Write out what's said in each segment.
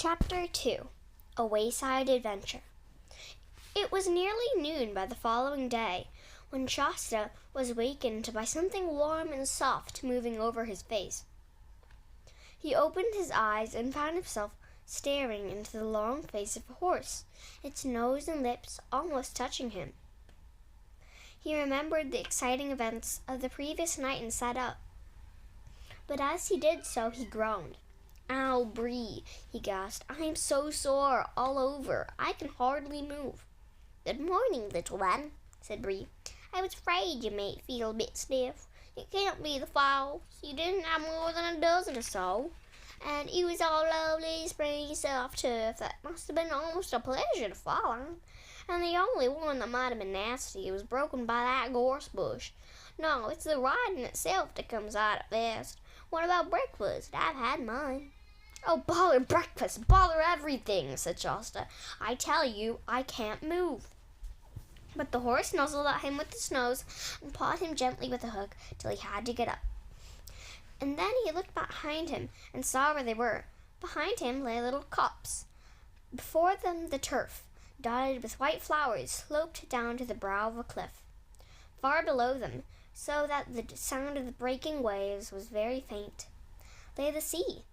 Chapter 2 A Wayside Adventure. It was nearly noon by the following day when Shasta was wakened by something warm and soft moving over his face. He opened his eyes and found himself staring into the long face of a horse, its nose and lips almost touching him. He remembered the exciting events of the previous night and sat up. But as he did so, he groaned. "Ow, Bree," he gasped. "I am so sore all over. I can hardly move." "Good morning, little one," said Bree. "I was afraid you might feel a bit stiff. It can't be the falls. You didn't have more than a dozen or so. And it was all lovely, springy, soft turf that must have been almost a pleasure to fall on. And the only one that might have been nasty was broken by that gorse bush. No, it's the riding itself that comes out at best. What about breakfast? I've had mine." "Oh, bother breakfast, bother everything," said Shasta. "I tell you, I can't move." But the horse nuzzled at him with his nose and pawed him gently with a hook till he had to get up. And then he looked behind him and saw where they were. Behind him lay a little copse. Before them the turf, dotted with white flowers, sloped down to the brow of a cliff. Far below them, so that the sound of the breaking waves was very faint, lay the sea.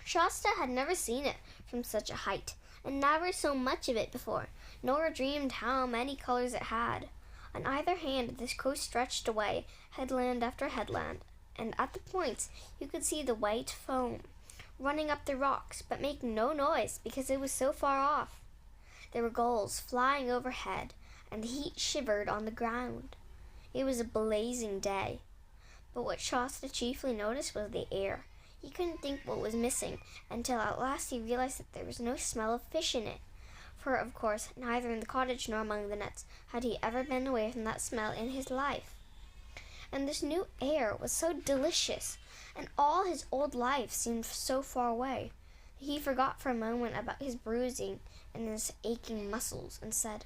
Shasta had never seen it from such a height, and never so much of it before, nor dreamed how many colors it had. On either hand this coast stretched away, headland after headland, and at the points you could see the white foam running up the rocks, but making no noise because it was so far off. There were gulls flying overhead, and the heat shivered on the ground. It was a blazing day, but what Shasta chiefly noticed was the air. He couldn't think what was missing until at last he realized that there was no smell of fish in it, for of course neither in the cottage nor among the nuts had he ever been away from that smell in his life. And this new air was so delicious, and all his old life seemed so far away, that he forgot for a moment about his bruising and his aching muscles and said,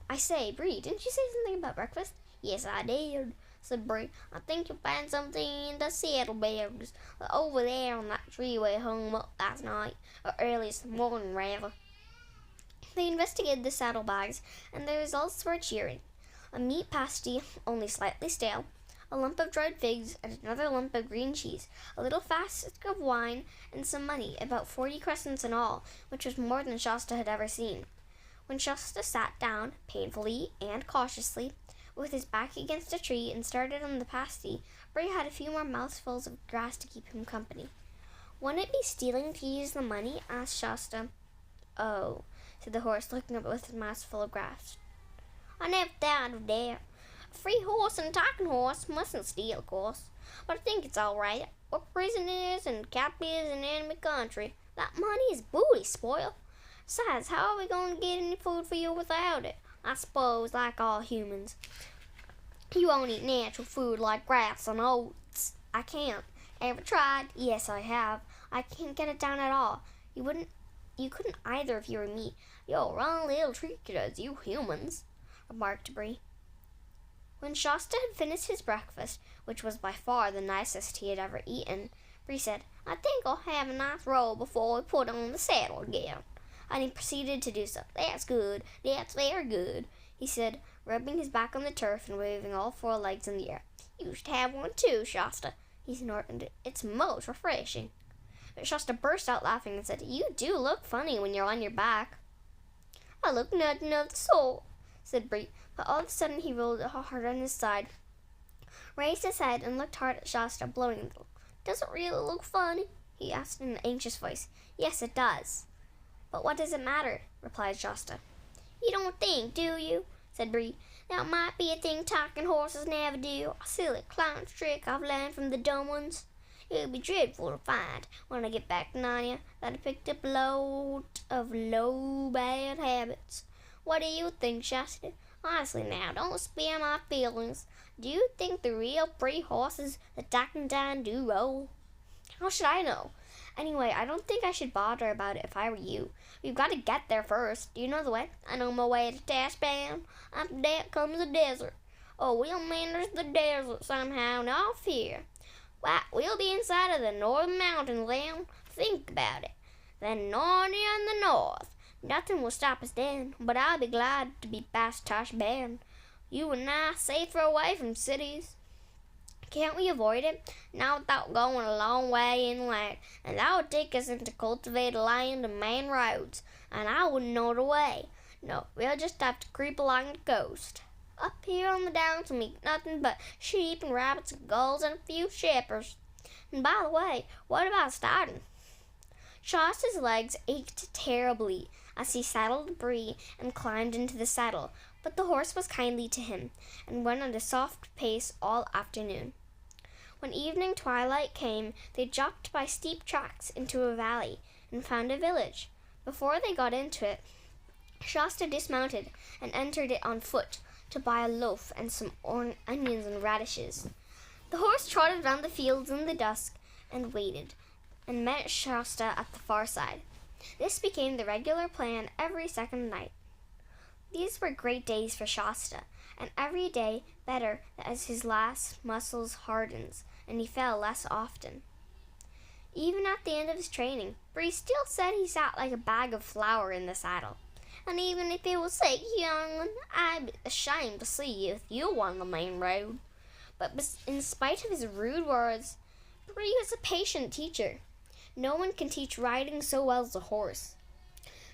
"I say, Bree, didn't you say something about breakfast?" "Yes, I did," said Bree. "I think you'll find something in the saddlebags over there on that tree we hung up last night, or early this morning, rather." They investigated the saddlebags, and the results were cheering. A meat pasty, only slightly stale, a lump of dried figs, and another lump of green cheese, a little flask of wine, and some money, about 40 crescents in all, which was more than Shasta had ever seen. When Shasta sat down, painfully and cautiously, with his back against a tree, and started on the pasty, Bree had a few more mouthfuls of grass to keep him company. "Wouldn't it be stealing to use the money?" asked Shasta. "Oh," said the horse, looking up with a mouthful of grass. "I never thought of that. A free horse and a talking horse mustn't steal, of course. But I think it's all right. We're prisoners and captives in enemy country. That money is booty spoil. Besides, how are we going to get any food for you without it? I suppose, like all humans, you won't eat natural food like grass and oats." "I can't." "Ever tried?" "Yes, I have. I can't get it down at all. You couldn't either if you were me. You're wrong little creatures, you humans," remarked Bree. When Shasta had finished his breakfast, which was by far the nicest he had ever eaten, Bree said, "I think I'll have a nice roll before we put on the saddle again." And he proceeded to do so. "That's good. That's very good," he said, rubbing his back on the turf and waving all 4 legs in the air. "You should have one too, Shasta," he snorted. "It's most refreshing." But Shasta burst out laughing and said, "You do look funny when you're on your back." "I look nothing of the sort," said Bree, but all of a sudden he rolled hard on his side, raised his head, and looked hard at Shasta, blowing a little. "Does it really look funny?" he asked in an anxious voice. "Yes, it does." "But what does it matter?" replied Shasta. "You don't think, do you?" said Bree. "That might be a thing talking horses never do, a silly clown's trick I've learned from the dumb ones. It would be dreadful to find, when I get back to Narnia, that I picked up a load of low, bad habits. What do you think, Shasta? Honestly now, don't spare my feelings. Do you think the real free horses that Doc and Don do roll?" "How should I know? Anyway, I don't think I should bother about it if I were you. We've got to get there first. Do you know the way?" "I know my way to Tasman. After that comes the desert. Oh, we'll manage the desert somehow, no fear. Why, we'll be inside of the northern mountains then. Think about it. then Narnia in the north. Nothing will stop us then, but I'll be glad to be past Tosh Bend. You and I safer away from cities. Can't we avoid it? Now without going a long way inland, and that would take us into cultivated land and main roads, and I wouldn't know the way. No, we'll just have to creep along the coast. Up here on the downs we'll meet nothing but sheep and rabbits and gulls and a few shepherds. And by the way, what about starting? Shasta's legs ached terribly as he saddled Bree and climbed into the saddle, but the horse was kindly to him and went at a soft pace all afternoon. When evening twilight came, they dropped by steep tracks into a valley and found a village. Before they got into it, Shasta dismounted and entered it on foot to buy a loaf and some onions and radishes. The horse trotted round the fields in the dusk and waited, and met Shasta at the far side. This became the regular plan every second night. These were great days for Shasta, and every day better as his last muscles hardened and he fell less often. Even at the end of his training, Bree still said he sat like a bag of flour in the saddle. And even if it was sick, young'un, I'd be ashamed to see you with you on the main road. But in spite of his rude words, Bree was a patient teacher. No one can teach riding so well as a horse.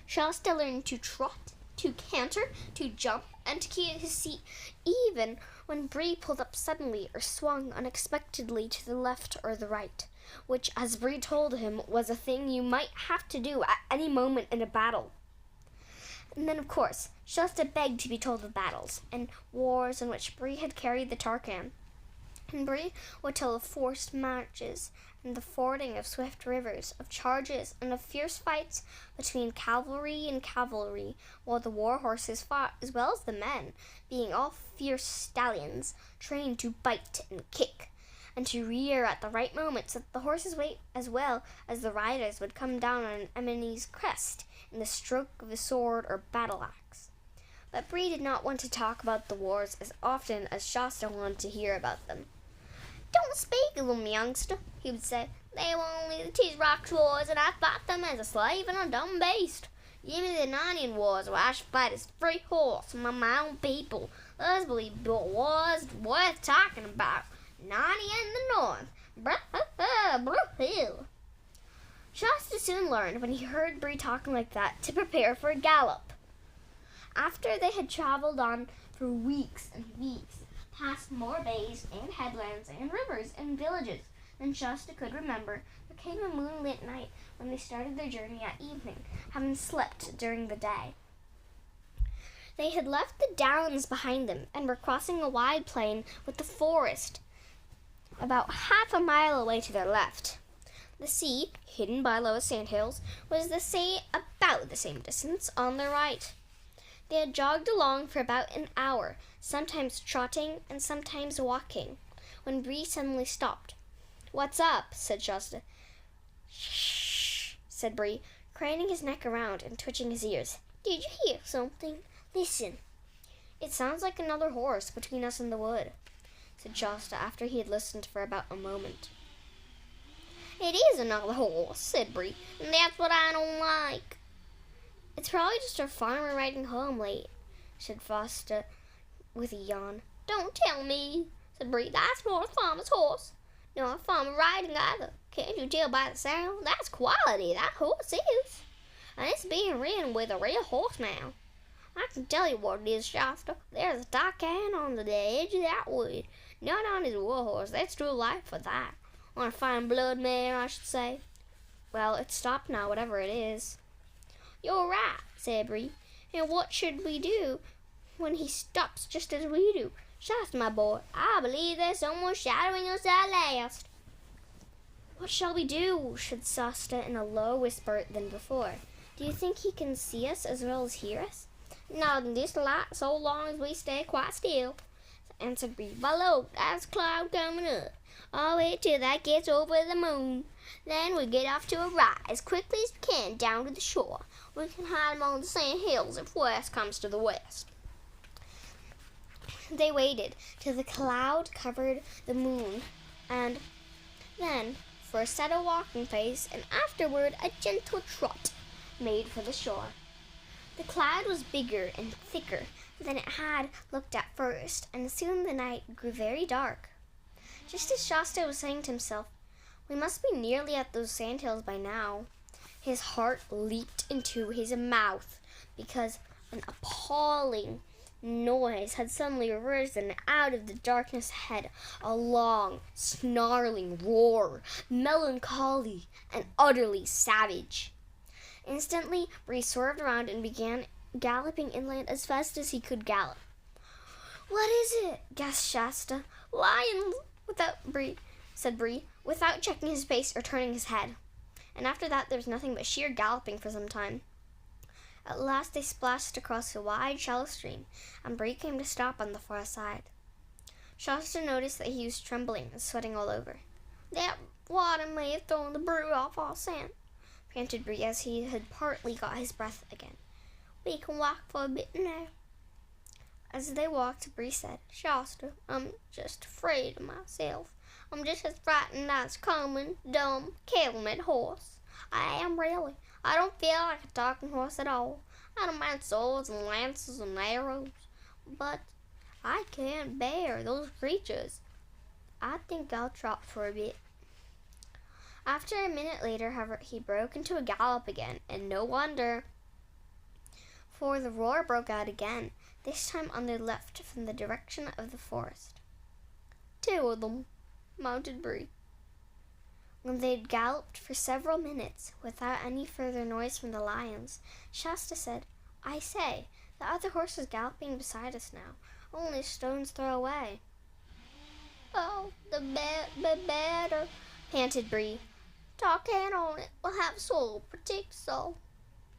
Shasta learned to trot, to canter, to jump, and to keep his seat even when Bree pulled up suddenly or swung unexpectedly to the left or the right, which, as Bree told him, was a thing you might have to do at any moment in a battle. And then, of course, Shasta begged to be told of battles and wars in which Bree had carried the Tarkan. And Bree would tell of forced marches and the fording of swift rivers, of charges and of fierce fights between cavalry and cavalry, while the war horses fought as well as the men, being all fierce stallions, trained to bite and kick, and to rear at the right moment so that the horses' weight as well as the riders would come down on an enemy's crest in the stroke of a sword or battle axe. But Bree did not want to talk about the wars as often as Shasta wanted to hear about them. "Don't speak of them, youngster," he would say. "They were only the Tisroc wars, and I fought them as a slave and a dumb beast. Give me the Narnian wars, where I should fight as free horse among my own people. Those believe wars worth talking about. Narnia in the north. Hill." Shasta soon learned, when he heard Bree talking like that, to prepare for a gallop. After they had traveled on for weeks and weeks, past more bays and headlands and rivers and villages than Shasta could remember, there came a moonlit night when they started their journey at evening, having slept during the day. They had left the downs behind them and were crossing a wide plain with the forest about half a mile away to their left. The sea, hidden by low sandhills, was about the same distance on their right. They had jogged along for about an hour, sometimes trotting and sometimes walking, when Bree suddenly stopped. "What's up?" said Shasta. "Shh," said Bree, craning his neck around and twitching his ears. "Did you hear something? Listen." "It sounds like another horse between us and the wood," said Shasta after he had listened for about a moment. "It is another horse," said Bree, "and that's what I don't like." "It's probably just our farmer riding home late," said Shasta with a yawn. "Don't tell me," said Bree. "That's not a farmer's horse. Not a farmer riding either. Can't you tell by the sound? That's quality, that horse is. And it's being ridden with a real horse now. I can tell you what it is, Shasta. There's a Tarkan on the edge of that wood. Not on his war horse. That's true life for that. On a fine blood mare, I should say." "Well, it's stopped now, whatever it is." "You're right," said Bree. "And what should we do when he stops just as we do? Shasta, my boy, I believe there's someone shadowing us at last." "What shall we do?" said Shasta in a low whisper than before. "Do you think he can see us as well as hear us?" "Not in this light, so long as we stay quite still," answered Bree. "But look, there's a cloud coming up. I'll wait till that gets over the moon. Then we get off to a ride as quickly as we can down to the shore. We can hide among the sand hills if worst comes to the west." They waited till the cloud covered the moon, and then, for a set of walking pace, and afterward a gentle trot, made for the shore. The cloud was bigger and thicker than it had looked at first, and soon the night grew very dark. Just as Shasta was saying to himself, "We must be nearly at those sandhills by now," his heart leaped into his mouth because an appalling noise had suddenly arisen out of the darkness ahead, a long, snarling roar, melancholy and utterly savage. Instantly, Bree swerved around and began galloping inland as fast as he could gallop. "What is it?" gasped Shasta. "Lions!" said Bree, without checking his pace or turning his head. And after that there was nothing but sheer galloping for some time. At last they splashed across a wide, shallow stream, and Bree came to stop on the far side. Shasta noticed that he was trembling and sweating all over. "That water may have thrown the brew off our scent," panted Bree as he had partly got his breath again. "We can walk for a bit now." As they walked, Bree said, "Shasta, I'm just afraid of myself. I'm just as frightened as a common, dumb, cattleman horse. I am really. I don't feel like a talking horse at all. I don't mind swords and lances and arrows, but I can't bear those creatures. I think I'll trot for a bit." After a minute later, however, he broke into a gallop again, and no wonder, for the roar broke out again, this time on their left from the direction of the forest. "Two of them," mounted Bree. When they'd galloped for several minutes without any further noise from the lions, Shasta said, "I say, the other horse is galloping beside us now, only a stone's throw away." "Oh, the better," panted Bree. "Talk in on it. We'll have soul protect so."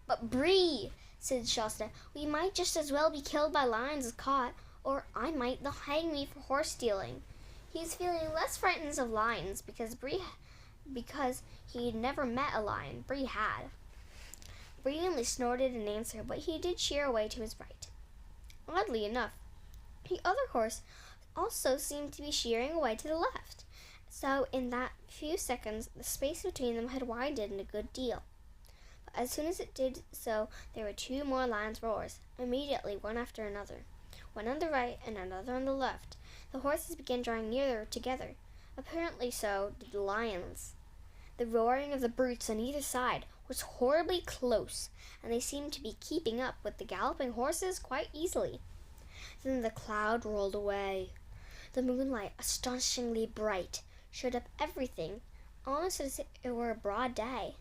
"But Bree," said Shasta, "we might just as well be killed by lions as caught, or I might they'll hang me for horse stealing." He was feeling less frightened of lions because he'd never met a lion. Bree had. Bree only snorted in answer, but he did sheer away to his right. Oddly enough, the other horse also seemed to be sheering away to the left, so in that few seconds the space between them had widened a good deal. But as soon as it did so, there were two more lions' roars, immediately one after another, one on the right and another on the left. The horses began drawing nearer together. Apparently so did the lions. The roaring of the brutes on either side was horribly close, and they seemed to be keeping up with the galloping horses quite easily. Then the cloud rolled away. The moonlight, astonishingly bright, showed up everything, almost as if it were a broad day.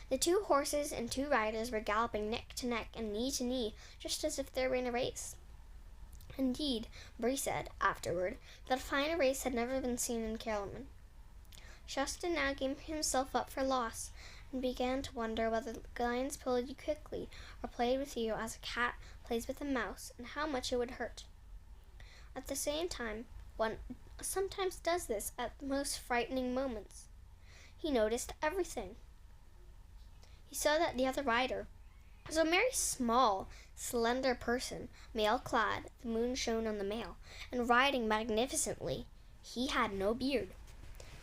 The two horses and two riders were galloping neck to neck and knee to knee, just as if they were in a race. Indeed, Bree said, afterward, that a finer race had never been seen in Carolyn. Shasta now gave himself up for lost, and began to wonder whether the lions pulled you quickly, or played with you as a cat plays with a mouse, and how much it would hurt. At the same time, one sometimes does this at the most frightening moments. He noticed everything. He saw that the other rider was a very small, slender person, mail-clad. The moon shone on the mail, and riding magnificently. He had no beard.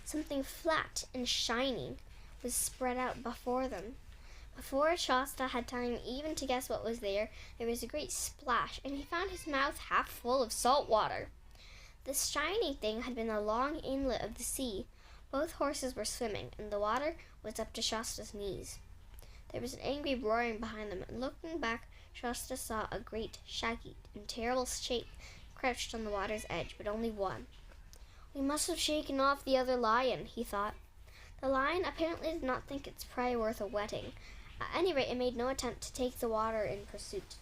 Something flat and shining was spread out before them. Before Shasta had time even to guess what was there, there was a great splash, and he found his mouth half full of salt water. This shining thing had been a long inlet of the sea. Both horses were swimming, and the water was up to Shasta's knees. There was an angry roaring behind them, and looking back, Shasta saw a great, shaggy, and terrible shape crouched on the water's edge, but only one. "We must have shaken off the other lion," he thought. The lion apparently did not think its prey worth a wetting. At any rate, it made no attempt to take the water in pursuit.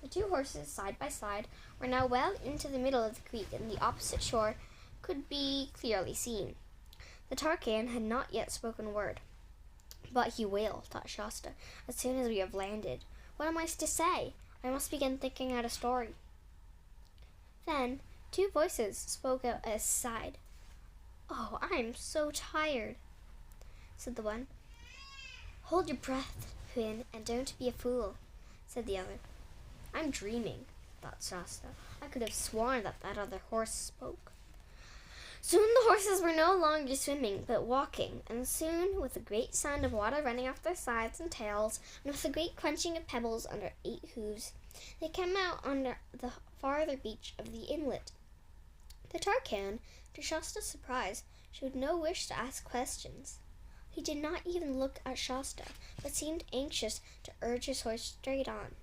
The two horses, side by side, were now well into the middle of the creek, and the opposite shore could be clearly seen. The Tarkan had not yet spoken a word. "But he will," thought Shasta, "as soon as we have landed. What am I to say? I must begin thinking out a story." Then two voices spoke out at his side. "Oh, I'm so tired," said the one. "Hold your breath, Finn, and don't be a fool," said the other. "I'm dreaming," thought Shasta. "I could have sworn that other horse spoke." Soon the horses were no longer swimming, but walking, and soon, with a great sound of water running off their sides and tails, and with a great crunching of pebbles under 8 hooves, they came out on the farther beach of the inlet. The Tarkan, to Shasta's surprise, showed no wish to ask questions. He did not even look at Shasta, but seemed anxious to urge his horse straight on.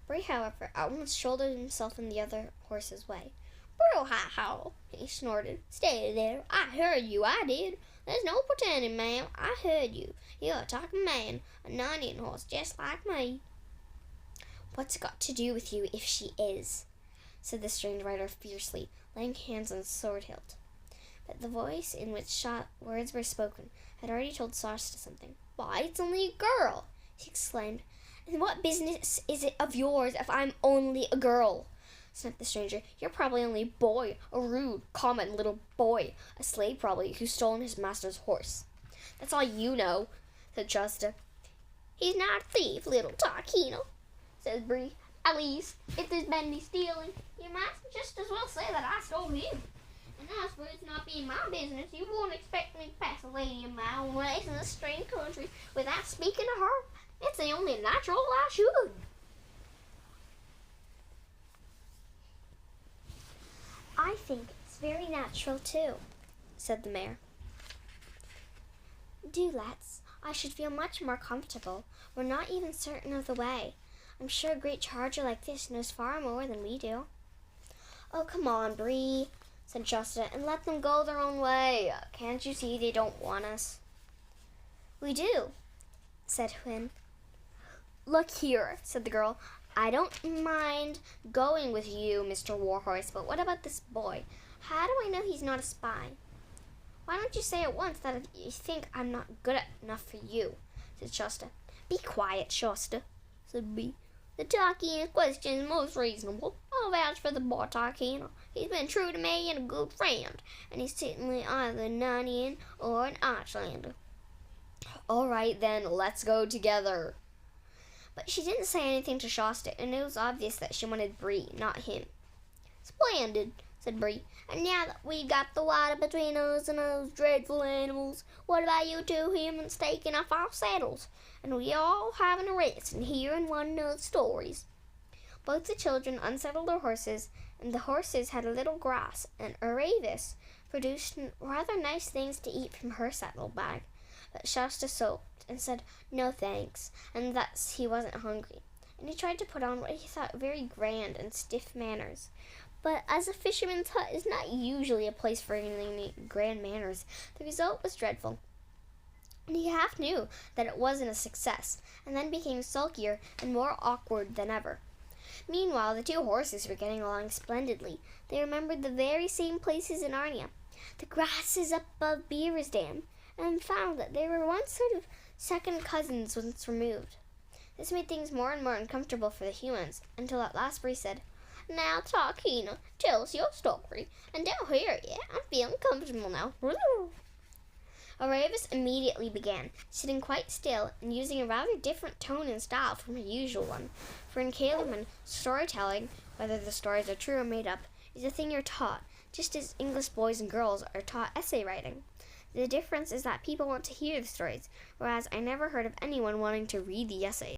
Bray, however, at once shouldered himself in the other horse's way. "Bro-hi-ho," he snorted. "Stay there. I heard you, I did. There's no pretending, ma'am. I heard you. You're a talking man, a non-Indian horse just like me." "What's it got to do with you if she is?" said the strange rider fiercely, laying hands on his sword hilt. But the voice in which words were spoken had already told Shasta something. "Why, it's only a girl!" he exclaimed. "And what business is it of yours if I'm only a girl?" snapped the stranger. "You're probably only a boy, a rude, common little boy, a slave probably, who's stolen his master's horse." "That's all you know," said Shasta. "He's not a thief, little Tarkino," said Bree. "At least, if there's been any stealing, you might just as well say that I stole him. And as for its not being my business, you won't expect me to pass a lady of my own race in a strange country without speaking to her. It's the only natural I should." "I think it's very natural, too," said the mayor. "Do let's. I should feel much more comfortable. We're not even certain of the way. I'm sure a great charger like this knows far more than we do." "Oh, come on, Bree," said Shasta, "and let them go their own way. Can't you see they don't want us?" "We do," said Hwin. "Look here," said the girl. "I don't mind going with you, Mr. Warhorse, but what about this boy? How do I know he's not a spy?" "Why don't you say at once that you think I'm not good enough for you?" said Shasta. "Be quiet, Shasta," said Bee. "The Tarkina question is most reasonable. I'll vouch for the boy Tarkina. He's been true to me and a good friend, and he's certainly either a Nanian or an Archlander." "All right, then, let's go together." But she didn't say anything to Shasta, and it was obvious that she wanted Bree, not him. "Splendid," said Bree. "And now that we've got the water between us and those dreadful animals, what about you two humans taking off our saddles, and we all having a rest and hearing one another's stories?" Both the children unsaddled their horses, and the horses had a little grass, and Aravis produced rather nice things to eat from her saddlebag. But Shasta sulked and said no thanks, and thus he wasn't hungry, and he tried to put on what he thought very grand and stiff manners. But as a fisherman's hut is not usually a place for any grand manners, the result was dreadful. And he half knew that it wasn't a success, and then became sulkier and more awkward than ever. Meanwhile, the two horses were getting along splendidly. They remembered the very same places in Arnia, the grasses up above Beaver's Dam, and found that they were once sort of second cousins once removed. This made things more and more uncomfortable for the humans, until at last Bree said, "Now, Tarkina, tell us your story, and don't hear it yet. I'm feeling comfortable now." Aravis immediately began, sitting quite still and using a rather different tone and style from her usual one. For in Caeluman, storytelling, whether the stories are true or made up, is a thing you're taught, just as English boys and girls are taught essay writing. The difference is that people want to hear the stories, whereas I never heard of anyone wanting to read the essays.